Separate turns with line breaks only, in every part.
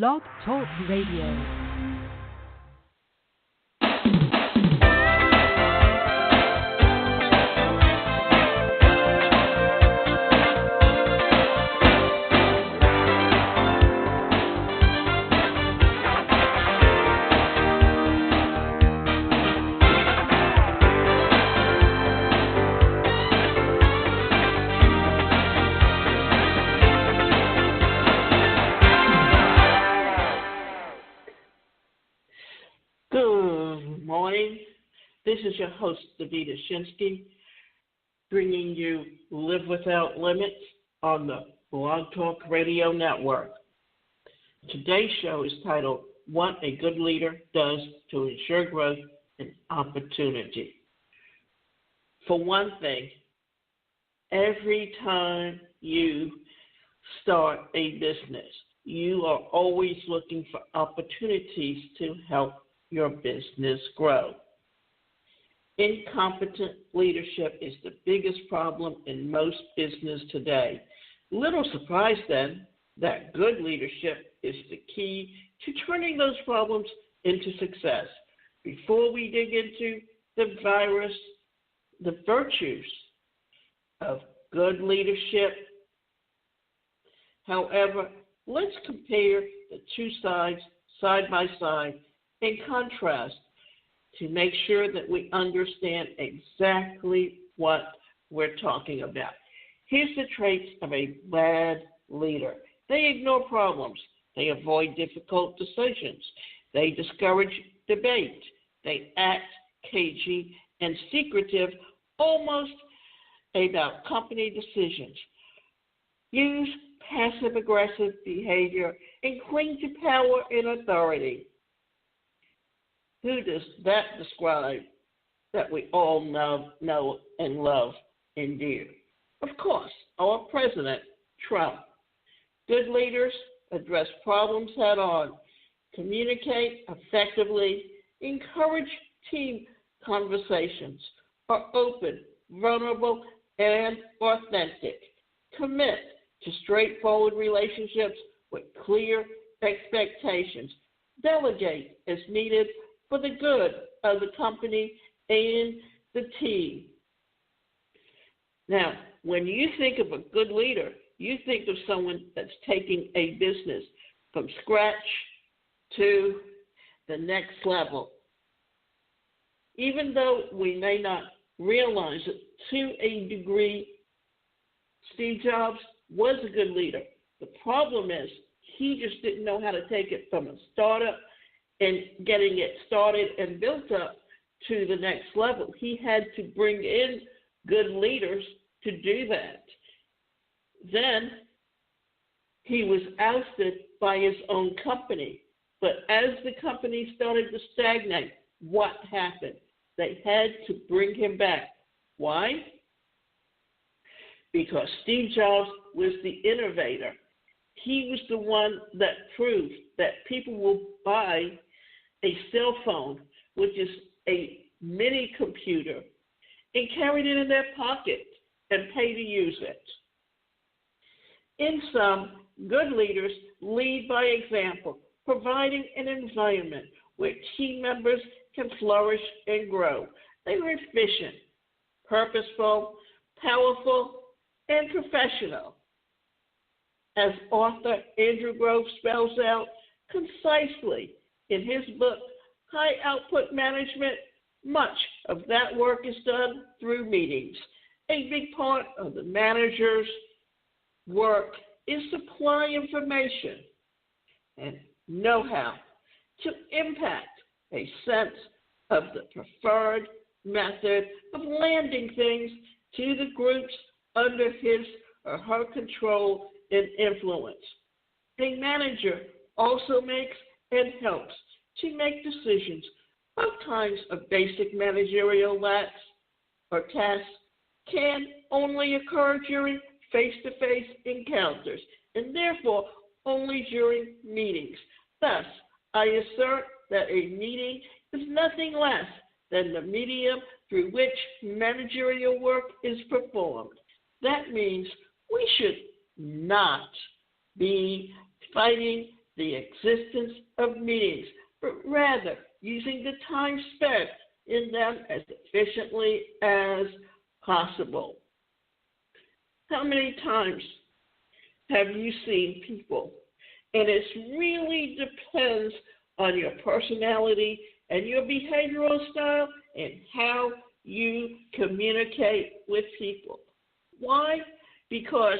Blog Talk Radio.
Good morning. This is your host, debateAct, bringing you Live Without Limits on the Blog Talk Radio Network. Today's show is titled, What a Good Leader Does to Ensure Growth and Opportunity. For one thing, every time you start a business, you are always looking for opportunities to help your business grow. Incompetent leadership is the biggest problem in most business today. Little surprise then that good leadership is the key to turning those problems into success. Before we dig into the virtues of good leadership, however, let's compare the two sides side by side in contrast to make sure that we understand exactly what we're talking about. Here's the traits of a bad leader. They ignore problems. They avoid difficult decisions. They discourage debate. They act cagey and secretive, almost about company decisions. Use passive-aggressive behavior and cling to power and authority. Who does that describe that we all know and love and dear? Of course, our President, Trump. Good leaders address problems head on, communicate effectively, encourage team conversations, are open, vulnerable, and authentic, commit to straightforward relationships with clear expectations, delegate as needed for the good of the company and the team. Now, when you think of a good leader, you think of someone that's taking a business from scratch to the next level. Even though we may not realize it to a degree, Steve Jobs was a good leader. The problem is he just didn't know how to take it from a startup and getting it started and built up to the next level. He had to bring in good leaders to do that. Then he was ousted by his own company. But as the company started to stagnate, what happened? They had to bring him back. Why? Because Steve Jobs was the innovator. He was the one that proved that people will buy a cell phone, which is a mini computer, and carry it in their pocket and pay to use it. In sum, good leaders lead by example, providing an environment where team members can flourish and grow. They were efficient, purposeful, powerful, and professional. As author Andrew Grove spells out concisely in his book, High Output Management, much of that work is done through meetings. A big part of the manager's work is supply information and know-how to impact a sense of the preferred method of landing things to the groups under his or her control and influence. A manager also makes and helps to make decisions. Both kinds of basic managerial tasks can only occur during face-to-face encounters and therefore only during meetings. Thus, I assert that a meeting is nothing less than the medium through which managerial work is performed. That means we should not be fighting the existence of meetings, but rather using the time spent in them as efficiently as possible. How many times have you seen people? And it really depends on your personality and your behavioral style and how you communicate with people. Why? Because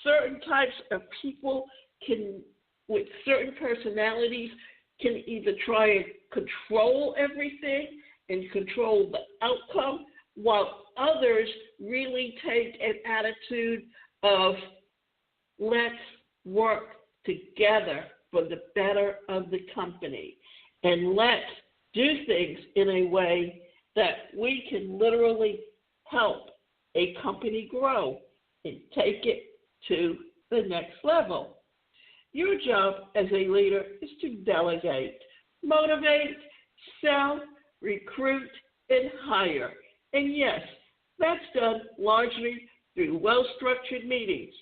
certain types of people with certain personalities, can either try and control everything and control the outcome, while others really take an attitude of let's work together for the better of the company, and let's do things in a way that we can literally help a company grow and take it to the next level. Your job as a leader is to delegate, motivate, sell, recruit, and hire. And yes, that's done largely through well-structured meetings.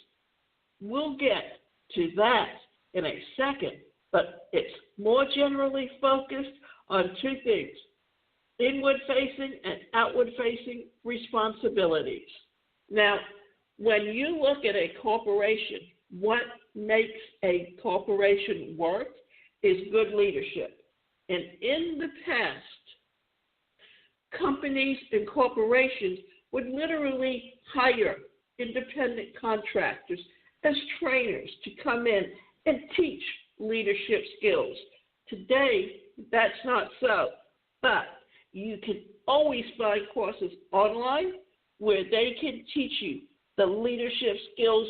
We'll get to that in a second, but it's more generally focused on two things: inward-facing and outward-facing responsibilities. Now, when you look at a corporation, what makes a corporation work is good leadership. And in the past, companies and corporations would literally hire independent contractors as trainers to come in and teach leadership skills. Today, that's not so, but you can always find courses online where they can teach you the leadership skills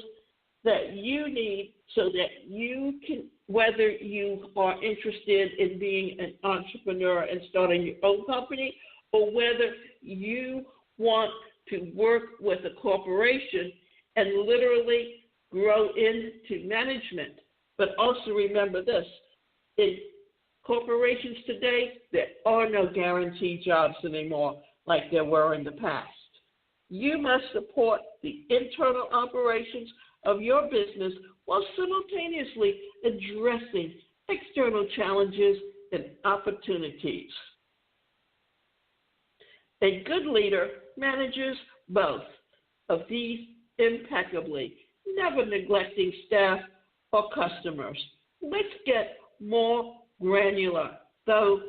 that you need so that you can, whether you are interested in being an entrepreneur and starting your own company, or whether you want to work with a corporation and literally grow into management. But also remember this: in corporations today, there are no guaranteed jobs anymore like there were in the past. You must support the internal operations of your business while simultaneously addressing external challenges and opportunities. A good leader manages both of these impeccably, never neglecting staff or customers. Let's get more granular, though,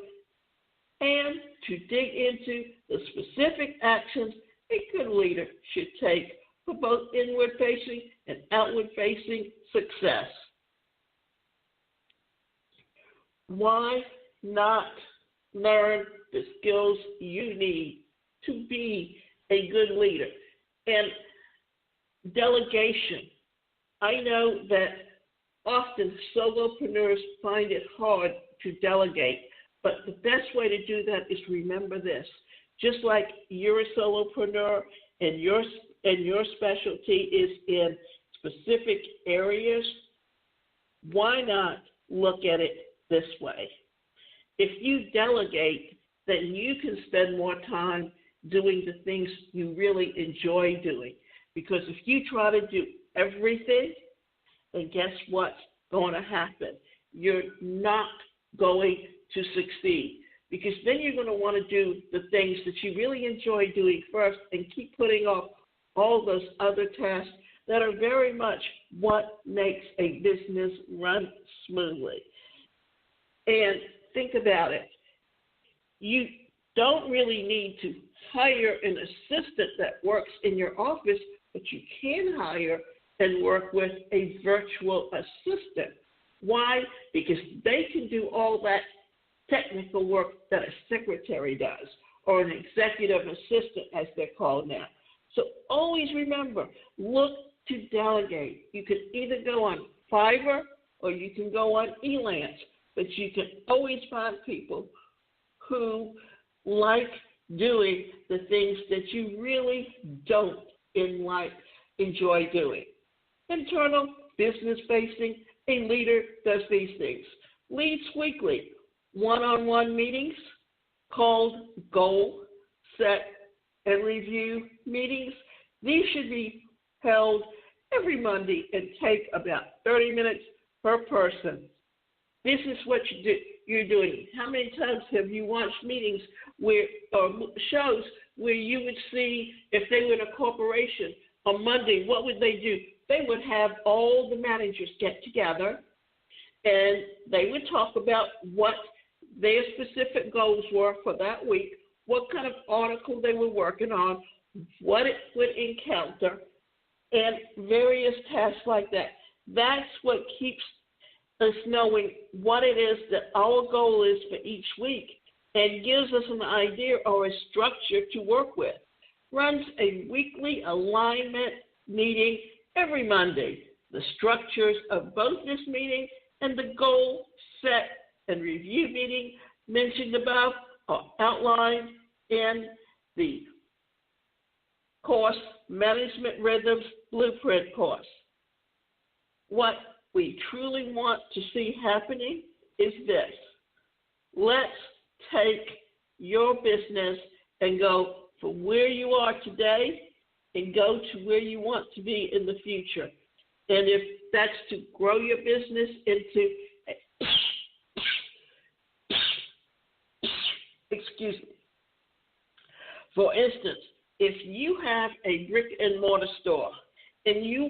and to dig into the specific actions a good leader should take for both inward-facing and outward-facing success. Why not learn the skills you need to be a good leader? And delegation. I know that often solopreneurs find it hard to delegate, but the best way to do that is remember this. Just like you're a solopreneur and your specialty is in specific areas, why not look at it this way? If you delegate, then you can spend more time doing the things you really enjoy doing. Because if you try to do everything, then guess what's going to happen? You're not going to succeed. Because then you're going to want to do the things that you really enjoy doing first and keep putting off all those other tasks that are very much what makes a business run smoothly. And think about it. You don't really need to hire an assistant that works in your office, but you can hire and work with a virtual assistant. Why? Because they can do all that technical work that a secretary does, or an executive assistant, as they're called now. So always remember, look to delegate. You can either go on Fiverr or you can go on Elance, but you can always find people who like doing the things that you really don't enjoy doing. Internal, business-facing, a leader does these things. Leads weekly one-on-one meetings called goal, set, and review meetings. These should be held every Monday and take about 30 minutes per person. This is what you're doing. How many times have you watched meetings or shows where you would see, if they were in a corporation, on Monday, what would they do? They would have all the managers get together, and they would talk about what their specific goals were for that week, what kind of article they were working on, what it would encounter, and various tasks like that. That's what keeps us knowing what it is that our goal is for each week and gives us an idea or a structure to work with. Runs a weekly alignment meeting every Monday. The structures of both this meeting and the goal set and review meeting mentioned above are outlined in the course Management Rhythms Blueprint course. What we truly want to see happening is this. Let's take your business and go from where you are today and go to where you want to be in the future. And if that's to grow your business into, excuse me. For instance, if you have a brick and mortar store and you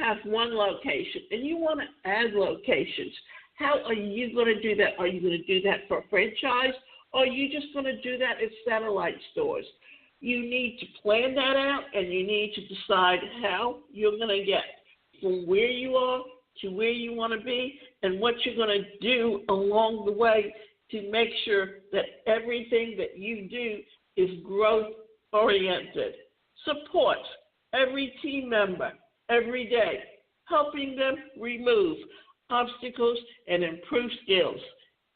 have one location and you want to add locations, how are you going to do that? Are you going to do that for a franchise, or are you just going to do that at satellite stores? You need to plan that out, and you need to decide how you're going to get from where you are to where you want to be, and what you're going to do along the way to make sure that everything that you do is growth-oriented. Support every team member every day, helping them remove obstacles and improve skills.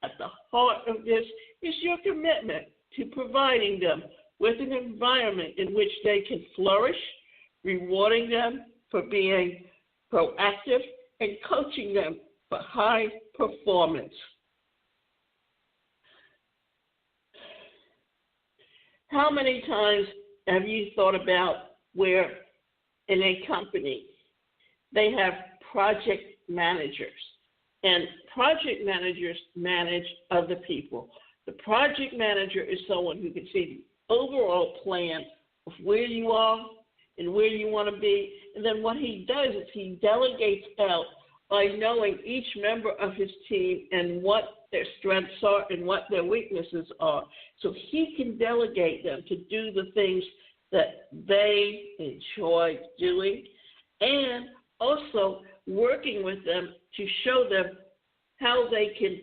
At the heart of this is your commitment to providing them with an environment in which they can flourish, rewarding them for being proactive and coaching them for high performance. How many times have you thought about where in a company they have project managers, and project managers manage other people? The project manager is someone who can see the overall plan of where you are and where you want to be, and then what he does is he delegates out by knowing each member of his team and what their strengths are and what their weaknesses are, so he can delegate them to do the things that they enjoy doing, and also working with them to show them how they can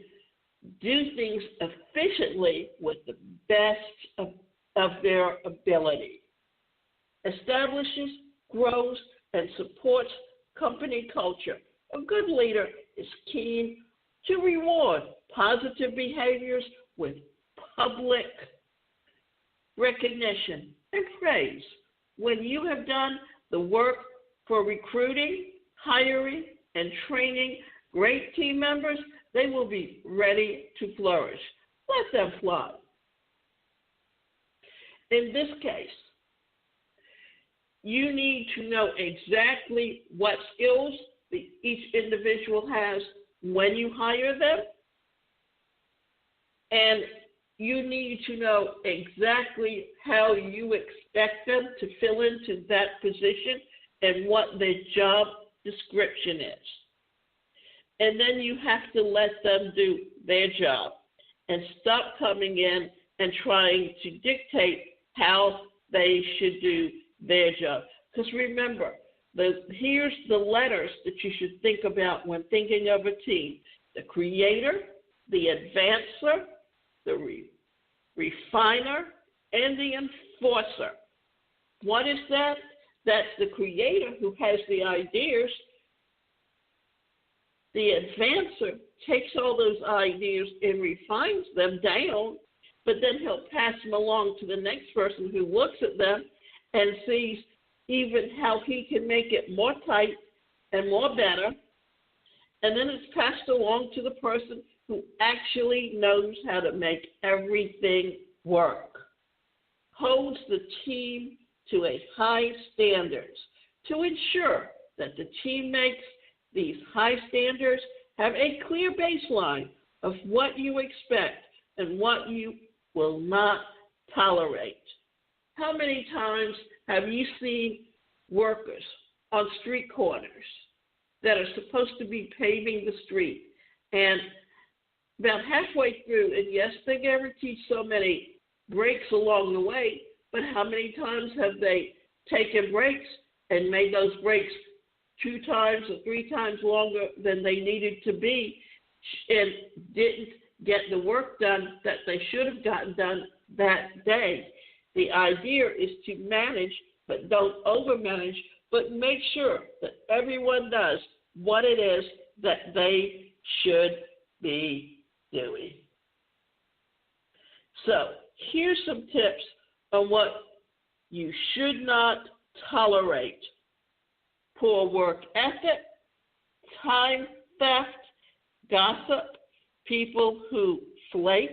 do things efficiently with the best of their ability. Establishes, grows, and supports company culture. A good leader is keen to reward positive behaviors with public recognition and praise. When you have done the work for recruiting, hiring, and training great team members, they will be ready to flourish. Let them fly. In this case, you need to know exactly what skills each individual has when you hire them, and you need to know exactly how you expect them to fill into that position and what their job description is. And then you have to let them do their job and stop coming in and trying to dictate how they should do their job. Because remember, here's the letters that you should think about when thinking of a team: the creator, the advancer, the refiner, and the enforcer. What is that? That's the creator who has the ideas. The advancer takes all those ideas and refines them down, but then he'll pass them along to the next person who looks at them and sees even how he can make it more tight and more better. And then it's passed along to the person who actually knows how to make everything work. Holds the team to a high standards to ensure that the team makes These high standards have a clear baseline of what you expect and what you will not tolerate. How many times have you seen workers on street corners that are supposed to be paving the street, and about halfway through, and yes, they guarantee so many breaks along the way, but how many times have they taken breaks and made those breaks 2 times or 3 times longer than they needed to be, and didn't get the work done that they should have gotten done that day? The idea is to manage, but don't overmanage, but make sure that everyone does what it is that they should be doing. So here's some tips on what you should not tolerate: poor work ethic, time theft, gossip, people who flake,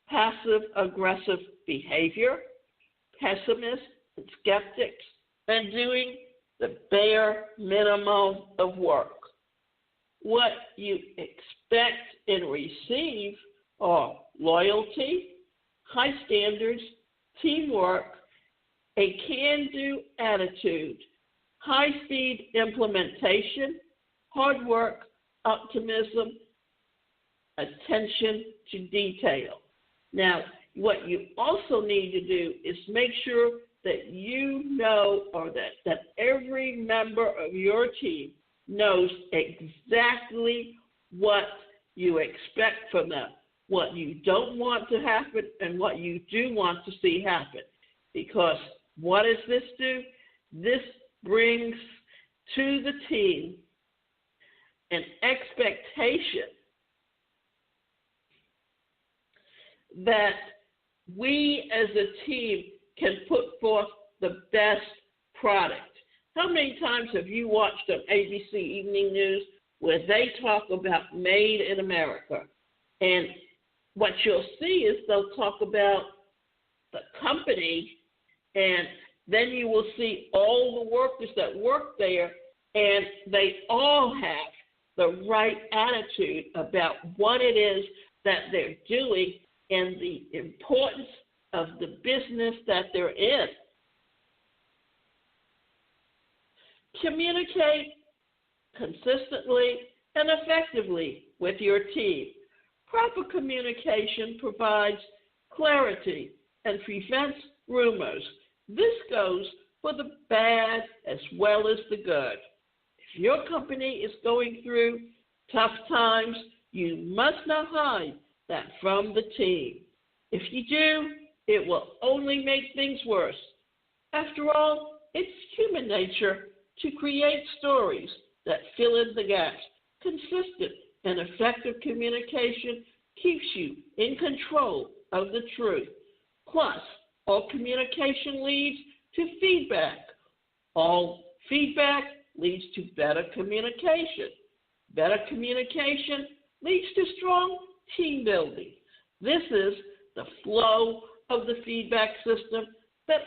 passive-aggressive behavior, pessimists and skeptics, and doing the bare minimum of work. What you expect and receive are loyalty, high standards, teamwork, a can-do attitude, high-speed implementation, hard work, optimism, attention to detail. Now, what you also need to do is make sure that you know, or that every member of your team knows exactly what you expect from them, what you don't want to happen, and what you do want to see happen. Because what does this do? This brings to the team an expectation that we as a team can put forth the best product. How many times have you watched on ABC Evening News where they talk about Made in America? And what you'll see is they'll talk about the company, and then you will see all the workers that work there, and they all have the right attitude about what it is that they're doing and the importance of the business that they're in. Communicate consistently and effectively with your team. Proper communication provides clarity and prevents rumors. This goes for the bad as well as the good. If your company is going through tough times, you must not hide that from the team. If you do, it will only make things worse. After all, it's human nature to create stories that fill in the gaps. Consistent and effective communication keeps you in control of the truth. Plus, all communication leads to feedback. All feedback leads to better communication. Better communication leads to strong team building. This is the flow of the feedback system that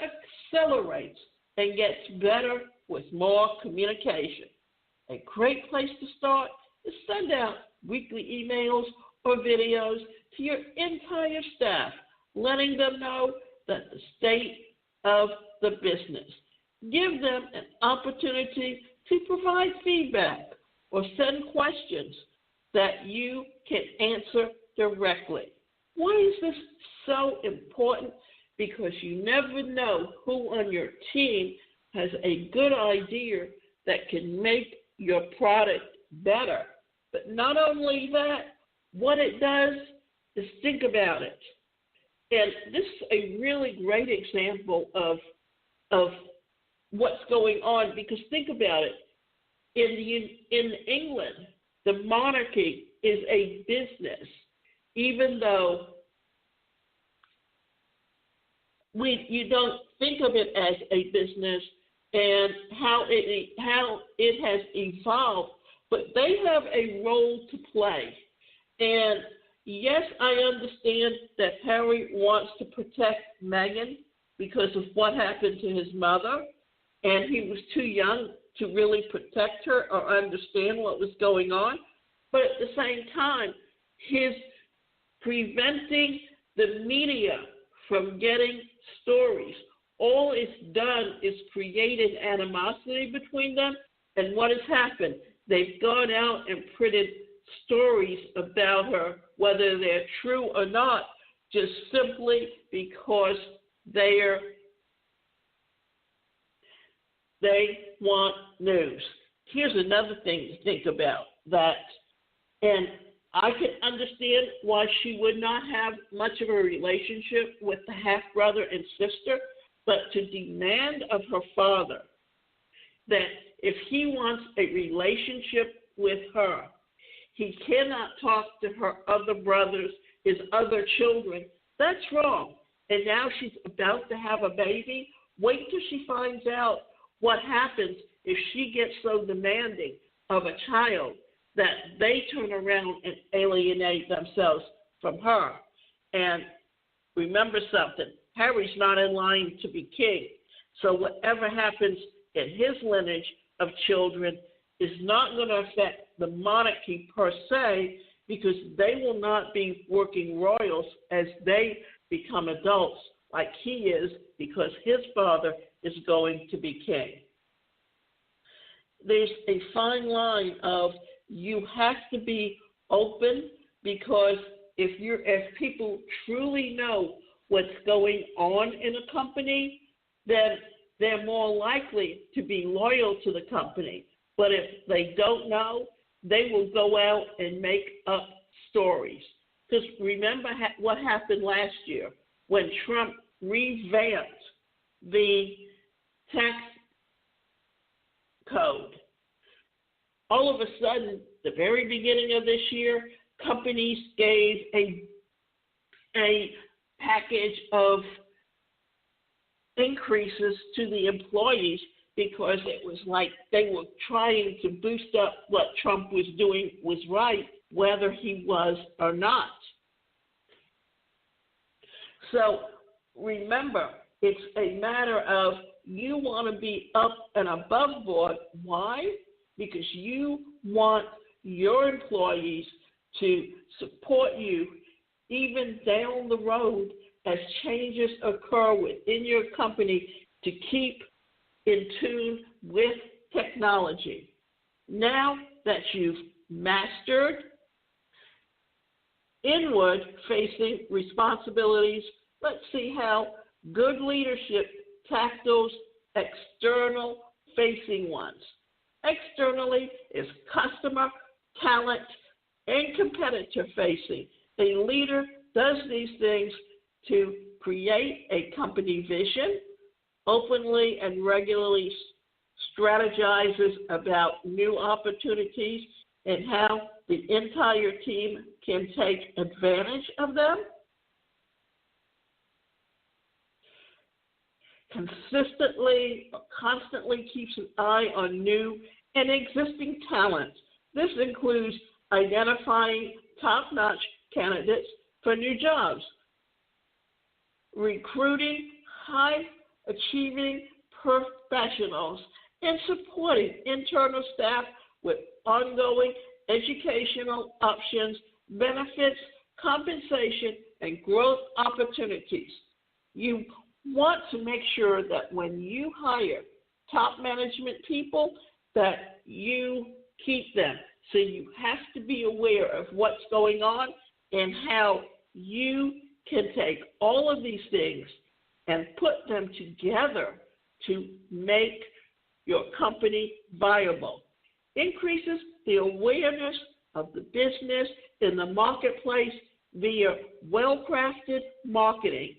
accelerates and gets better with more communication. A great place to start is send out weekly emails or videos to your entire staff, letting them know that the state of the business. Give them an opportunity to provide feedback or send questions that you can answer directly. Why is this so important? Because you never know who on your team has a good idea that can make your product better. But not only that, what it does is think about it. And this is a really great example of what's going on, because think about it. In England, the monarchy is a business, even though you don't think of it as a business and how it has evolved, but they have a role to play. And yes, I understand that Harry wants to protect Meghan because of what happened to his mother, and he was too young to really protect her or understand what was going on. But at the same time, his preventing the media from getting stories. All it's done is created animosity between them. And what has happened? They've gone out and printed stories about her, whether they're true or not, just simply because they want news. Here's another thing to think about, and I can understand why she would not have much of a relationship with the half-brother and sister, but to demand of her father that if he wants a relationship with her, he cannot talk to her other brothers, his other children, that's wrong. And now she's about to have a baby. Wait till she finds out what happens if she gets so demanding of a child that they turn around and alienate themselves from her. And remember something, Harry's not in line to be king. So whatever happens in his lineage of children is not going to affect the monarchy per se, because they will not be working royals as they become adults like he is, because his father is going to be king. There's a fine line of you have to be open, because if people truly know what's going on in a company, then they're more likely to be loyal to the company. But if they don't know, they will go out and make up stories. Because remember what happened last year when Trump revamped the tax code. All of a sudden, the very beginning of this year, companies gave a package of increases to the employees because it was like they were trying to boost up what Trump was doing was right, whether he was or not. So remember, it's a matter of you want to be up and above board. Why? Because you want your employees to support you even down the road as changes occur within your company to keep in tune with technology. Now that you've mastered inward-facing responsibilities, let's see how good leadership tackles external-facing ones. Externally is customer, talent, and competitor-facing. A leader does these things to create a company vision, openly and regularly strategizes about new opportunities and how the entire team can take advantage of them. Constantly keeps an eye on new and existing talent. This includes identifying top-notch candidates for new jobs, recruiting high-achieving professionals, and supporting internal staff with ongoing educational options, benefits, compensation, and growth opportunities. You want to make sure that when you hire top management people, that you keep them. So you have to be aware of what's going on and how you can take all of these things and put them together to make your company viable. Increases the awareness of the business in the marketplace via well-crafted marketing.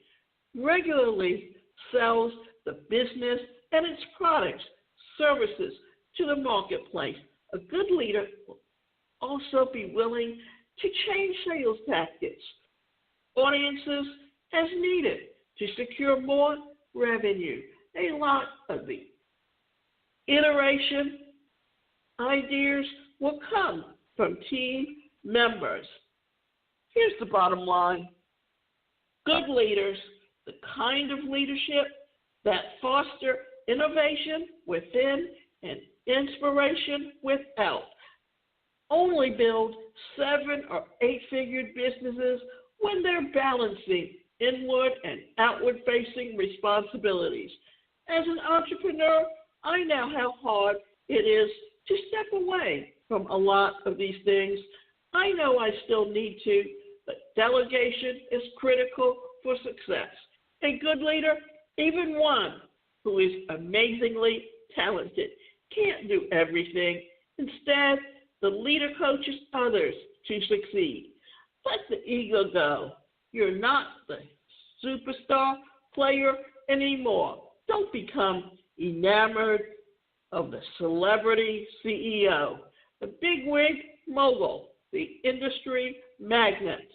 Regularly sells the business and its products, services to the marketplace. A good leader will also be willing to change sales tactics, audiences as needed to secure more revenue. A lot of the iteration ideas will come from team members. Here's the bottom line. Good leaders, the kind of leadership that foster innovation within and inspiration without. Only build 7 or 8-figure businesses when they're balancing inward and outward-facing responsibilities. As an entrepreneur, I know how hard it is to step away from a lot of these things. I know I still need to, but delegation is critical for success. A good leader, even one who is amazingly talented, can't do everything. Instead, the leader coaches others to succeed. Let the ego go. You're not the superstar player anymore. Don't become enamored of the celebrity CEO, the bigwig mogul, the industry magnate.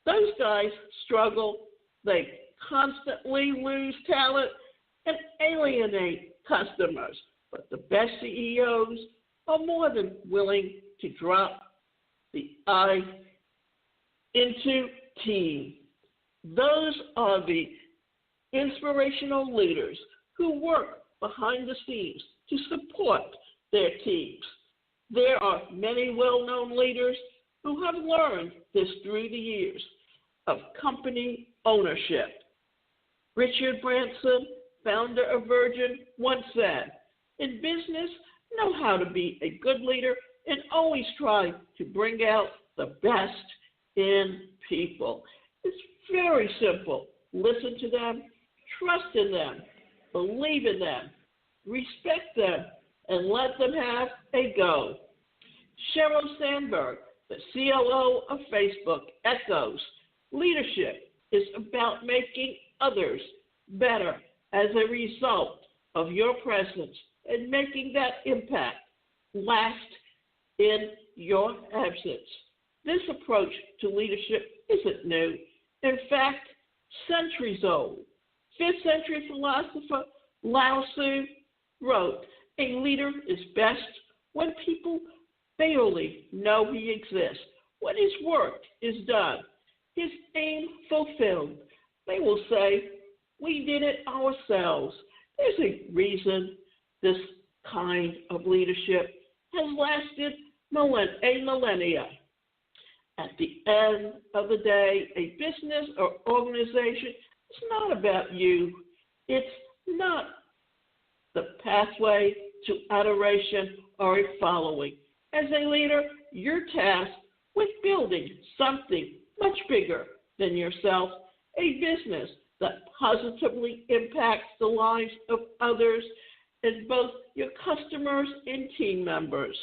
Those guys struggle. They constantly lose talent and alienate customers. But the best CEOs are more than willing to drop the I into team. Those are the inspirational leaders who work behind the scenes to support their teams. There are many well-known leaders who have learned this through the years of company ownership. Richard Branson, founder of Virgin, once said, "In business, know how to be a good leader and always try to bring out the best in people." It's very simple. Listen to them, trust in them, believe in them, respect them, and let them have a go. Sheryl Sandberg, the COO of Facebook, echoes, leadership is about making others better as a result of your presence and making that impact last in your absence. This approach to leadership isn't new. In fact, centuries old. 5th century philosopher Lao Tzu wrote, "A leader is best when people barely know he exists. When his work is done, his aim fulfilled, they will say, 'We did it ourselves.'" There's a reason this kind of leadership has lasted a millennia. At the end of the day, a business or organization is not about you. It's not the pathway to adoration or a following. As a leader, you're tasked with building something much bigger than yourself, a business that positively impacts the lives of others and both your customers and team members.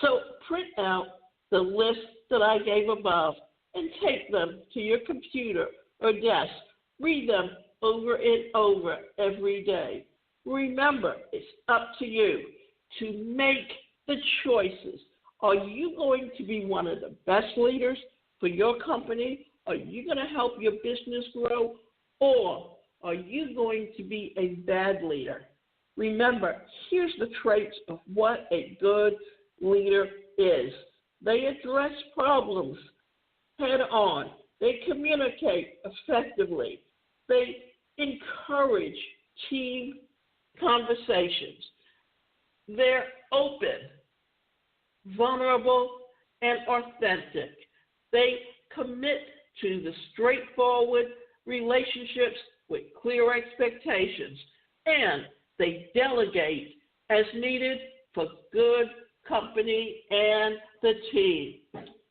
So print out the list that I gave above and take them to your computer or desk. Read them over and over every day. Remember, it's up to you to make the choices. Are you going to be one of the best leaders for your company? Are you going to help your business grow? Or are you going to be a bad leader? Remember, here's the traits of what a good leader is. They address problems head on. They communicate effectively. They encourage team conversations. They're open, vulnerable, and authentic. They commit to the straightforward relationships with clear expectations, and they delegate as needed for good company and the team.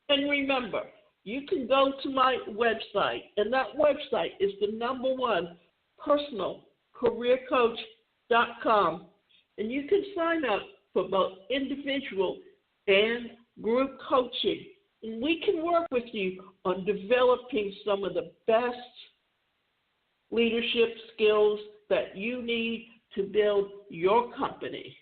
And remember, you can go to my website, and that website is the #1 personalcareercoach.com, and you can sign up for both individual and group coaching, and we can work with you on developing some of the best leadership skills that you need to build your company.